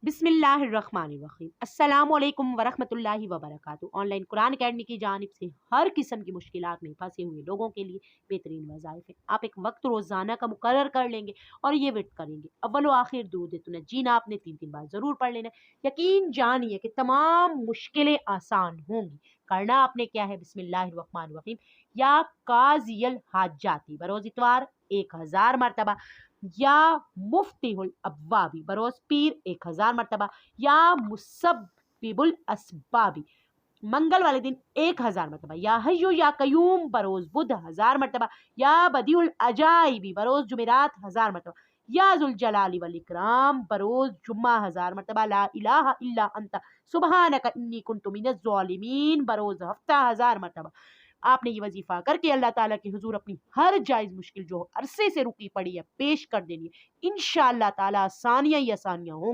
बिस्मिल्लाहिर्रहमानिर्रहीम अस्सलामुअलैकुम वरहमतुल्लाहि वबरकातुहू। ऑनलाइन कुरान अकेडमी की जानिब से हर किस्म की मुश्किलात में फंसे हुए लोगों के लिए बेहतरीन वज़ाइफ हैं। आप एक वक्त रोज़ाना का मुकर्रर कर लेंगे और ये विर्द करेंगे। अव्वल व आखिर दुरूद नजीना आपने 3 3 बार ज़रूर पढ़ लेना है। यकीन जानिए कि तमाम मुश्किलें आसान होंगी। करना आपने क्या है, बिस्मिल्लाहिर्रहमानिर्रहीम या काज़ियल हाजाती बरोज़ इतवार 1000 मरतबा, या मुफ्तिहुल अब्वाबी बरोज़ पीर 1000 मरतबा, या मुसब्बिबुल अस्बाबी मंगल वाले दिन 1000 मरतबा, या हय्यु या कयूम बरोज़ बुध 1000 मरतबा, या बदीउल अजाइबी बरोज़ जुमेरात 1000 मरतबा, या जुल जलाली वल इकराम बरोज़ जुम्मा 1000 मरतबा, ला इलाहा इल्ला अंता सुब्हानका इन्नी कुन्तु मिनज़ ज़ालिमीन बरोज़ हफ्ता 1000 मरतबा। आपने ये वजीफा करके अल्लाह ताला के हुजूर अपनी हर जायज़ मुश्किल जो अरसे से रुकी पड़ी है पेश कर देनी है। इंशाअल्लाह ताला आसानियां ही आसानियां होंगी।